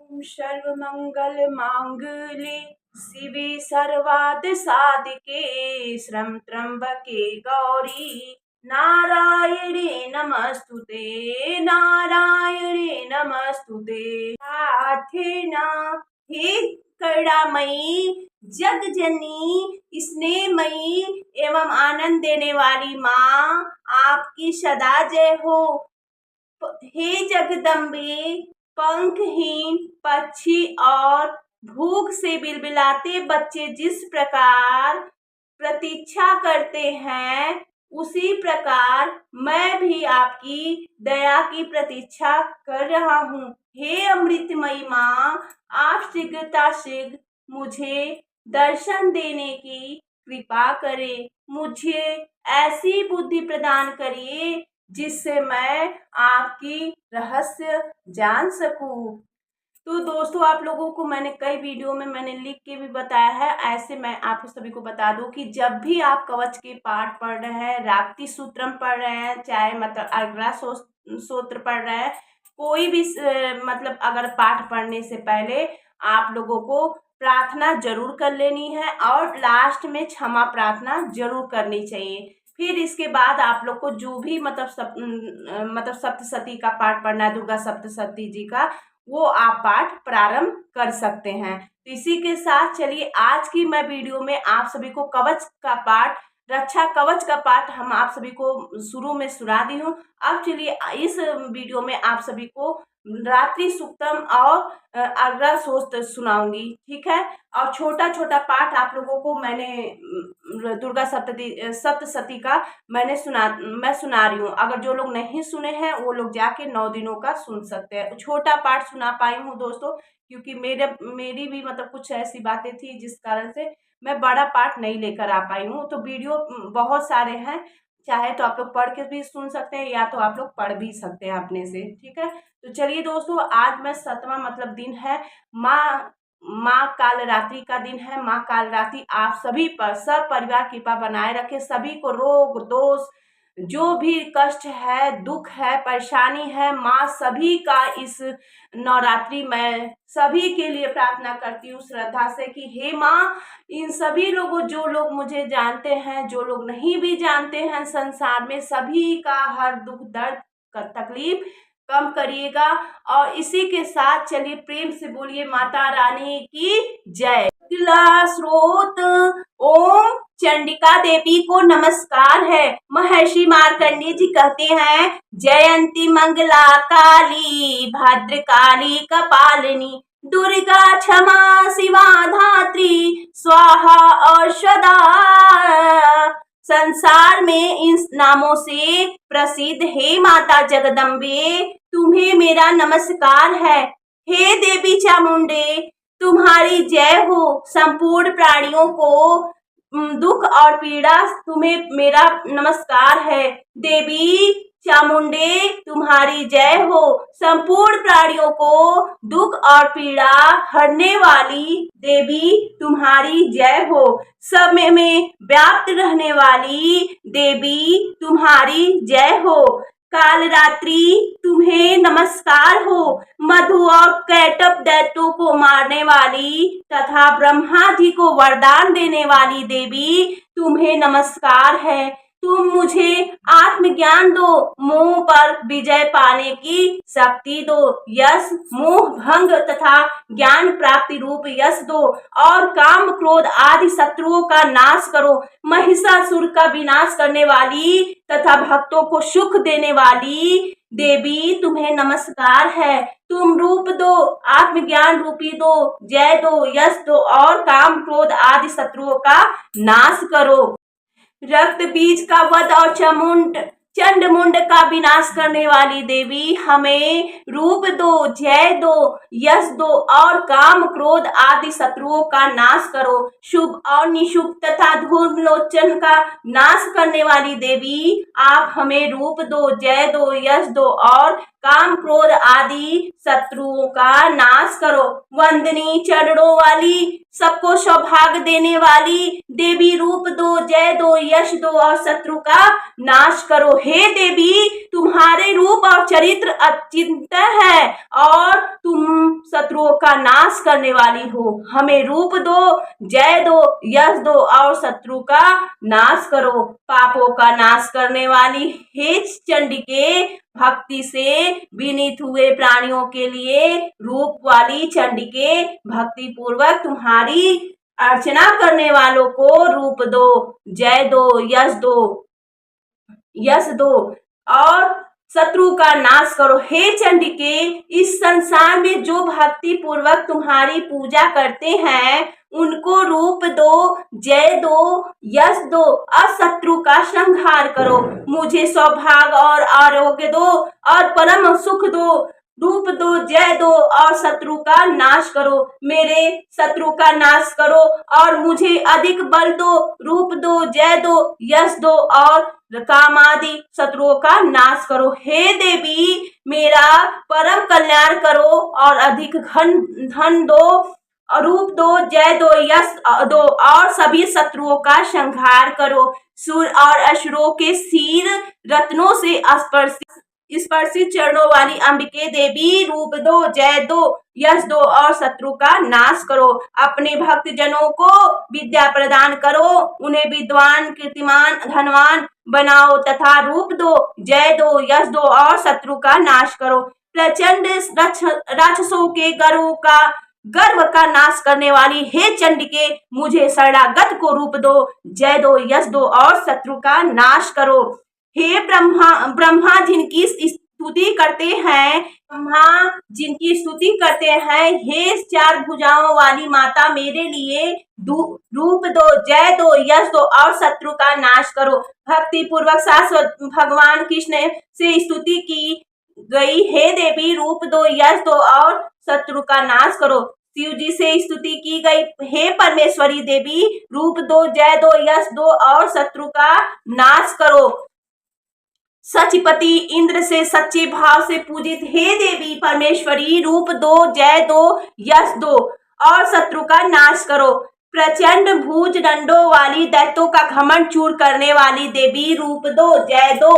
सर्वमंगल मांगल्ये शिवे सर्वार्थ साधिके त्र्यंबके गौरी नारायणे नमस्तुते नारायणे नमस्तुते। प्रार्थना हे करुणामयी जगजननी स्नेहमयी एवं आनंद देने वाली माँ, आपकी सदा जय हो। हे जगदम्बे, पंखहीन पक्षी और भूख से बिलबिलाते बच्चे जिस प्रकार प्रतीक्षा करते हैं, उसी प्रकार मैं भी आपकी दया की प्रतीक्षा कर रहा हूँ। हे अमृतमयी माँ, आप शीघ्र मुझे दर्शन देने की कृपा करें। मुझे ऐसी बुद्धि प्रदान करिए जिससे मैं आपकी रहस्य जान सकूं। तो दोस्तों, आप लोगों को मैंने कई वीडियो में मैंने लिख के भी बताया है। ऐसे मैं आप सभी को बता दूं कि जब भी आप कवच के पाठ पढ़ रहे हैं, राप्ती सूत्रम पढ़ रहे हैं, चाहे मतलब अर्गला सूत्र पढ़ रहे हैं, कोई भी मतलब अगर पाठ पढ़ने से पहले आप लोगों को प्रार्थना जरूर कर लेनी है और लास्ट में क्षमा प्रार्थना जरूर करनी चाहिए। फिर इसके बाद आप लोग को जो भी मतलब सप्तशती का पाठ पढ़ना है, दुर्गा सप्तशती जी का, वो आप पाठ प्रारंभ कर सकते हैं। तो इसी के साथ चलिए आज की मैं वीडियो में आप सभी को कवच का पाठ, रक्षा कवच का पाठ हम आप सभी को शुरू में सुना दी हूँ। अब चलिए इस वीडियो में आप सभी को रात्रि सूक्तम और अर्घ्य स्तोत्र सुनाऊंगी, ठीक है। और छोटा छोटा पाठ आप लोगों को मैंने दुर्गा सप्तशती का मैं सुना रही हूँ। अगर जो लोग नहीं सुने हैं वो लोग जाके 9 दिनों का सुन सकते हैं। छोटा पाठ सुना पाई हूँ दोस्तों, क्योंकि मेरी भी मतलब कुछ ऐसी बातें थी जिस कारण से मैं बड़ा पाठ नहीं लेकर आ पाई हूँ। तो वीडियो बहुत सारे हैं, चाहे तो आप लोग पढ़ के भी सुन सकते हैं या तो आप लोग पढ़ भी सकते हैं अपने से, ठीक है। तो चलिए दोस्तों, आज मैं 7वां मतलब दिन है, माँ कालरात्रि का दिन है। माँ कालरात्रि आप सभी पर सब परिवार कृपा बनाए रखे, सभी को रोग दोष जो भी कष्ट है, दुख है, परेशानी है, माँ सभी का इस नवरात्रि में सभी के लिए प्रार्थना करती हूँ श्रद्धा से कि हे माँ, इन सभी लोगों, जो लोग मुझे जानते हैं, जो लोग नहीं भी जानते हैं, संसार में सभी का हर दुख दर्द तकलीफ कम करिएगा। और इसी के साथ चलिए प्रेम से बोलिए माता रानी की जय। अगला स्रोत ओम चंडिका देवी को नमस्कार है। महर्षि मार्कंडेय जी कहते हैं, जयंती मंगला काली भद्रकाली कपालिनी दुर्गा क्षमा शिवा धात्री स्वाहा और सदा। संसार में इन नामों से प्रसिद्ध हे माता जगदम्बे, तुम्हें मेरा नमस्कार है। हे देवी चामुंडे, तुम्हारी जय हो। संपूर्ण प्राणियों को दुख और पीड़ा, तुम्हें मेरा नमस्कार है। देवी चामुंडे, तुम्हारी जय हो। संपूर्ण प्राणियों को दुख और पीड़ा हरने वाली देवी, तुम्हारी जय हो। सब में व्याप्त रहने वाली देवी, तुम्हारी जय हो। कालरात्रि, तुम्हें नमस्कार हो। मधु और कैटभ दैत्यों को मारने वाली तथा ब्रह्मा जी को वरदान देने वाली देवी, तुम्हें नमस्कार है। तुम मुझे आत्मज्ञान दो, मोह पर विजय पाने की शक्ति दो, यश मोह भंग तथा ज्ञान प्राप्ति रूप यश दो, और काम क्रोध आदि शत्रुओं का नाश करो। महिषासुर का विनाश करने वाली तथा भक्तों को सुख देने वाली देवी, तुम्हें नमस्कार है। तुम रूप दो, आत्मज्ञान रूपी दो, जय दो, यश दो, और काम क्रोध आदि शत्रुओं का नाश करो। रक्त बीज का वध और चंड मुंड का विनाश करने वाली देवी, हमें रूप दो, जय दो, यश दो, और काम क्रोध आदि शत्रुओं का नाश करो। शुभ और निशुभ तथा धूर्त लोचन का नाश करने वाली देवी, आप हमें रूप दो, जय दो, यश दो, और काम क्रोध आदि शत्रुओं का नाश करो। वंदनी चरणों वाली, सबको सौभाग्य देने वाली देवी, रूप दो, जय दो, यश दो और शत्रु का नाश करो। हे देवी, तुम्हारे रूप और चरित्र अचिंत्य है और तुम शत्रुओं का नाश करने वाली हो। हमें रूप दो, जय दो, यश दो और शत्रु का नाश करो। पापों का नाश करने वाली हे चंडिके, भक्ति से विनीत हुए प्राणियों के लिए रूप वाली चंडिके, भक्ति पूर्वक तुम्हारी अर्चना करने वालों को रूप दो, जय दो, यश दो और शत्रु का नाश करो। हे चंडिके, इस संसार में जो भक्ति पूर्वक तुम्हारी पूजा करते हैं उनको रूप दो, जय दो, यश दो और शत्रु का संहार करो। मुझे सौभाग्य और आरोग्य दो और परम सुख दो। रूप दो, जय दो और शत्रु का नाश करो। मेरे शत्रु का नाश करो और मुझे अधिक बल दो। रूप दो, जय दो, यश दो और काम आदि शत्रुओं का नाश करो। हे देवी, मेरा परम कल्याण करो और अधिक धन दो। रूप दो, जय दो, यश दो और सभी शत्रुओं का संहार करो। सूर्य और असुरों के सिर रत्नों से स्पर्शित चरणों वाली अंबिके देवी, रूप दो, जय दो, यश दो और शत्रु का नाश करो। अपने भक्त जनों को विद्या प्रदान करो, उन्हें विद्वान, कीर्तिमान, धनवान बनाओ तथा रूप दो, जय दो, यश दो और शत्रु का नाश करो। प्रचंड राक्षसों के गर्व का नाश करने वाली हे चंडिके, मुझे शरणागत को रूप दो, जय दो, यश दो और शत्रु का नाश करो। हे ब्रह्मा जिनकी स्तुति करते हैं, हे चार भुजाओं वाली माता, मेरे लिए रूप दो, जय दो, यश दो और शत्रु का नाश करो। भक्ति पूर्वक शाश्वत भगवान कृष्ण से स्तुति की गई, हे देवी, रूप दो, यश दो और शत्रु का नाश करो। शिव जी से स्तुति की गई, हे परमेश्वरी देवी, रूप दो, जय दो, यश दो और शत्रु का नाश करो। सचपति इंद्र से सच्चे भाव से पूजित हे देवी परमेश्वरी, रूप दो, जय दो, यश दो और शत्रु का नाश करो। प्रचंड भुज दंडों वाली, दैत्यों का घमंड चूर करने वाली देवी, रूप दो, जय दो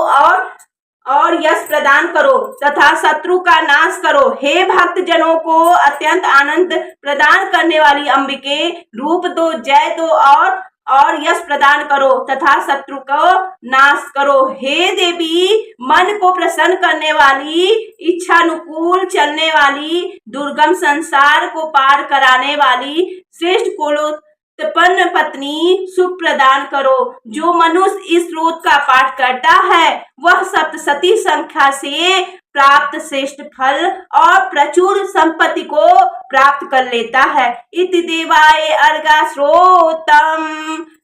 और यश प्रदान करो तथा शत्रु का नाश करो। हे भक्त जनों को अत्यंत आनंद प्रदान करने वाली अंबिके, रूप दो, जय दो और यश प्रदान करो तथा शत्रु को नाश करो। हे देवी, मन को प्रसन्न करने वाली, इच्छानुकूल चलने वाली, दुर्गम संसार को पार कराने वाली, श्रेष्ठ कुलोत्पन्न पत्नी, सुख प्रदान करो। जो मनुष्य इस स्रोत का पाठ करता है वह सप्तशती संख्या से प्राप्त श्रेष्ठ फल और प्रचुर संपत्ति को प्राप्त कर लेता है। इति देवाय अर्घा श्रोतम।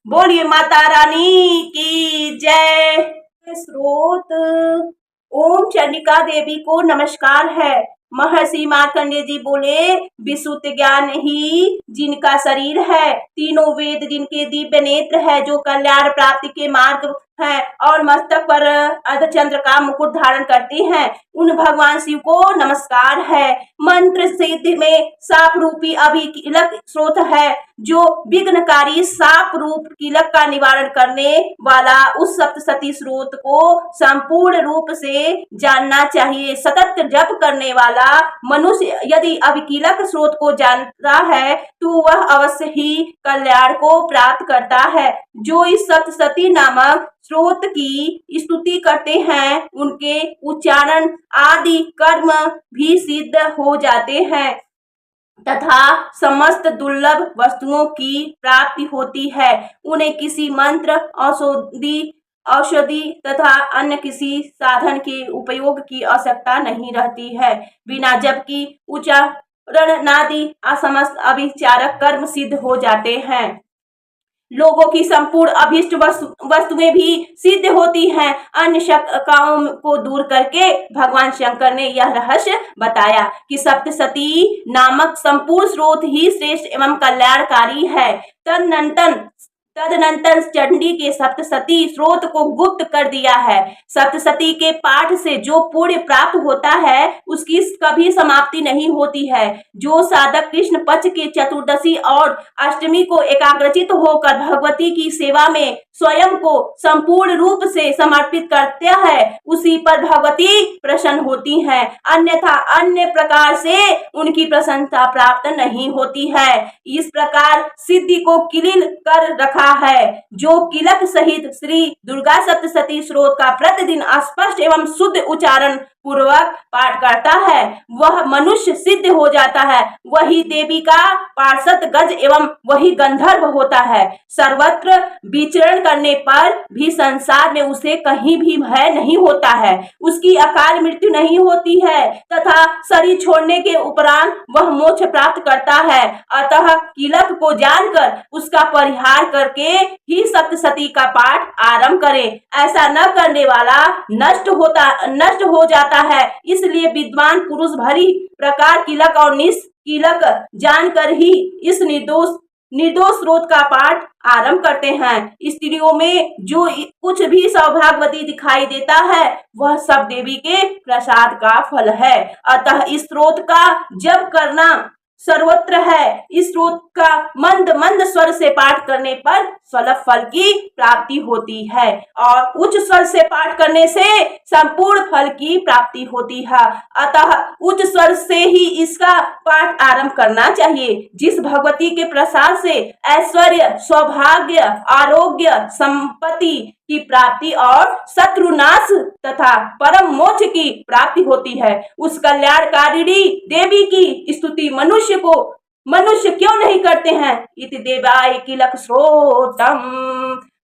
बोलिए माता रानी की जय। स्रोत ओम चंडिका देवी को नमस्कार है। महर्षि मार्कंडेय जी बोले, विशुद्ध ज्ञान ही जिनका शरीर है, तीनों वेद जिनके दिव्य नेत्र है, जो कल्याण प्राप्ति के मार्ग है और मस्तक पर अर्धचंद्र का मुकुट धारण करते हैं, उन भगवान शिव को नमस्कार है। मंत्र सिद्धि में साप रूपी अभिकीलक स्रोत है, जो विघ्नकारी साप रूप कीलक का निवारण करने वाला उस सप्तशती स्रोत को संपूर्ण रूप से जानना चाहिए। सतत जप करने वाला मनुष्य यदि अभिकीलक स्रोत को जानता है तो वह अवश्य ही कल्याण को प्राप्त करता है। जो इस सप्तशती नामक स्रोत की स्तुति करते हैं, उनके उच्चारण आदि कर्म भी सिद्ध हो जाते हैं तथा समस्त दुर्लभ वस्तुओं की प्राप्ति होती है। उन्हें किसी मंत्र, औषधि तथा अन्य किसी साधन के उपयोग की आवश्यकता नहीं रहती है। बिना जप की उच्चारण नादि असमस्त अभिचारक कर्म सिद्ध हो जाते हैं। लोगों की संपूर्ण अभीष्ट वस्तुएं भी सिद्ध होती हैं। अन्य शंकाओं को दूर करके भगवान शंकर ने यह रहस्य बताया कि सप्तशती नामक संपूर्ण स्रोत ही श्रेष्ठ एवं कल्याणकारी है। तदनंतर तदनंतर चंडी के सप्तशती स्रोत को गुप्त कर दिया है। सप्तशती के पाठ से जो पुण्य प्राप्त होता है उसकी कभी समाप्ति नहीं होती है। जो साधक कृष्ण पक्ष के चतुर्दशी और अष्टमी को एकाग्रचित होकर भगवती की सेवा में स्वयं को संपूर्ण रूप से समर्पित करता है उसी पर भगवती प्रसन्न होती है, अन्यथा अन्य प्रकार से उनकी प्रसन्नता प्राप्त नहीं होती है। इस प्रकार सिद्धि को किलिल कर रखा है। जो किलक सहित श्री दुर्गा सप्तशती स्रोत का प्रतिदिन स्पष्ट एवं शुद्ध उच्चारण पूर्वक पाठ करता है वह मनुष्य सिद्ध हो जाता है, वही देवी का पार्षद गज एवं वही गंधर्व होता है। सर्वत्र विचरण करने पर भी संसार में उसे कहीं भी भय नहीं होता है, उसकी अकाल मृत्यु नहीं होती है तथा शरीर छोड़ने के उपरांत वह मोक्ष प्राप्त करता है। अतः किलक को जानकर उसका परिहार करके ही सप्तशती का पाठ आरंभ करें। ऐसा न करने वाला नष्ट हो जाता है। इसलिए विद्वान पुरुष भली प्रकार किलक और निष्किलक जानकर ही इस निर्दोष स्रोत का पाठ आरंभ करते हैं। स्त्रियों में जो कुछ भी सौभाग्यवती दिखाई देता है वह सब देवी के प्रसाद का फल है। अतः इस स्रोत का जप करना सर्वत्र है। इस स्रोत का मंद मंद स्वर से पाठ करने पर स्वल्प फल की प्राप्ति होती है और उच्च स्वर से पाठ करने से संपूर्ण फल की प्राप्ति होती है। अतः उच्च स्वर से ही इसका पाठ आरंभ करना चाहिए। जिस भगवती के प्रसाद से ऐश्वर्य, सौभाग्य, आरोग्य, संपत्ति की प्राप्ति और शत्रुनाश तथा परम मोक्ष की प्राप्ति होती है उस कल्याणकारिणी देवी की स्तुति मनुष्य क्यों नहीं करते हैं। इति देवाय किलक स्रोतम।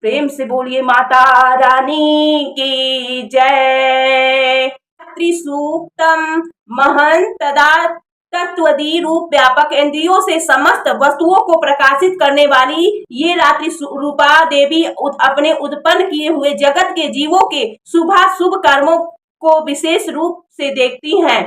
प्रेम से बोलिए माता रानी की जय। त्रिसूक्तम महंतदा तत्वदी रूप व्यापक इंद्रियों से समस्त वस्तुओं को प्रकाशित करने वाली ये रात्रि रूपा देवी अपने उत्पन्न किए हुए जगत के जीवों के शुभ कर्मों को विशेष रूप से देखती हैं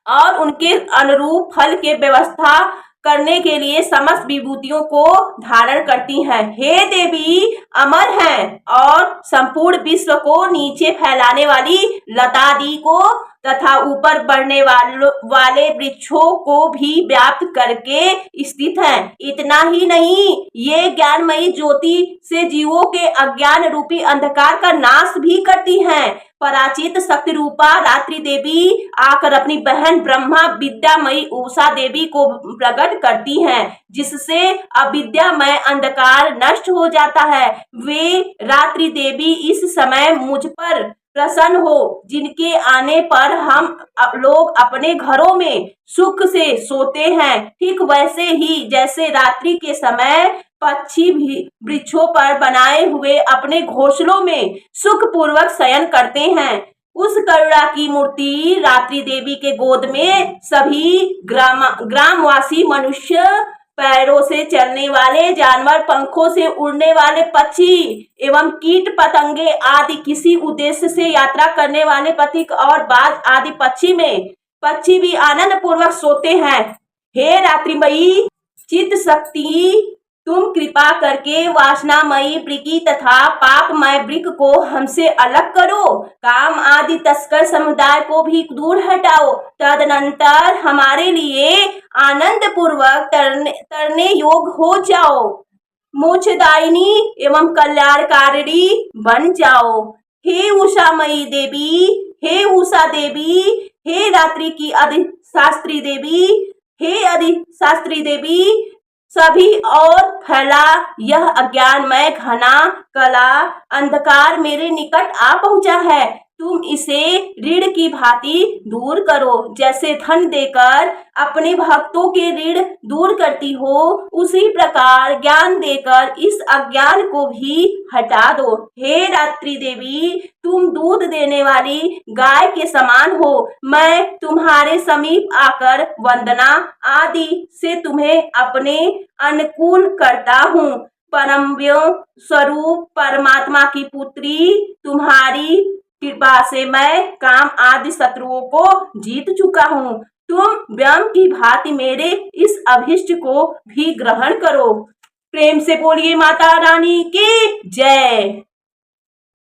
और उनके अनुरूप फल के व्यवस्था करने के लिए समस्त विभूतियों को धारण करती हैं। हे देवी अमर हैं और संपूर्ण विश्व को नीचे फैलाने वाली लतादि को तथा ऊपर बढ़ने वाले वृक्षों को भी व्याप्त करके स्थित हैं। इतना ही नहीं, ये ज्ञानमयी ज्योति से जीवों के अज्ञान रूपी अंधकार का नाश भी करती हैं। पराचित शक्ति रूपा रात्रि देवी आकर अपनी बहन ब्रह्मा विद्यामयी उषा देवी को प्रकट करती हैं, जिससे अविद्यामय अंधकार नष्ट हो जाता है। वे रात्रि देवी इस समय मुझ पर प्रसन्न हो, जिनके आने पर हम लोग अपने घरों में सुख से सोते हैं। ठीक वैसे ही जैसे रात्रि के समय पक्षी भी वृक्षों पर बनाए हुए अपने घोंसलों में सुख पूर्वक शयन करते हैं, उस करुणा की मूर्ति रात्रि देवी के गोद में सभी ग्रामवासी मनुष्य, पैरों से चलने वाले जानवर, पंखों से उड़ने वाले पक्षी एवं कीट पतंगे आदि किसी उद्देश्य से यात्रा करने वाले पथिक और बाज आदि पक्षी भी आनंद पूर्वक सोते हैं। हे रात्रिमयी चित्त शक्ति, तुम कृपा करके वासनामयी वृक्की तथा पापमय वृक्क को हमसे अलग करो, काम आदि तस्कर समुदाय को भी दूर हटाओ, तदनंतर हमारे लिए आनंद पूर्वक तरने योग हो जाओ, मोक्षदायिनी एवं कल्याणकारिणी बन जाओ। हे उषामयी देवी, हे उषा देवी, हे रात्रि की अधिशास्त्री देवी, हे अधिशास्त्री देवी, सभी और फैला यह अज्ञानमय घना कला अंधकार मेरे निकट आ पहुंचा है। तुम इसे ऋण की भांति दूर करो, जैसे धन देकर अपने भक्तों के ऋण दूर करती हो, उसी प्रकार ज्ञान देकर इस अज्ञान को भी हटा दो। हे रात्रि देवी, तुम दूध देने वाली गाय के समान हो। मैं तुम्हारे समीप आकर वंदना आदि से तुम्हें अपने अनुकूल करता हूँ। परम स्वरूप परमात्मा की पुत्री, तुम्हारी कृपा से मैं काम आदि शत्रुओं को जीत चुका हूँ। तुम व्योम की भांति मेरे इस अभिष्ट को भी ग्रहण करो। प्रेम से बोलिए माता रानी की जय।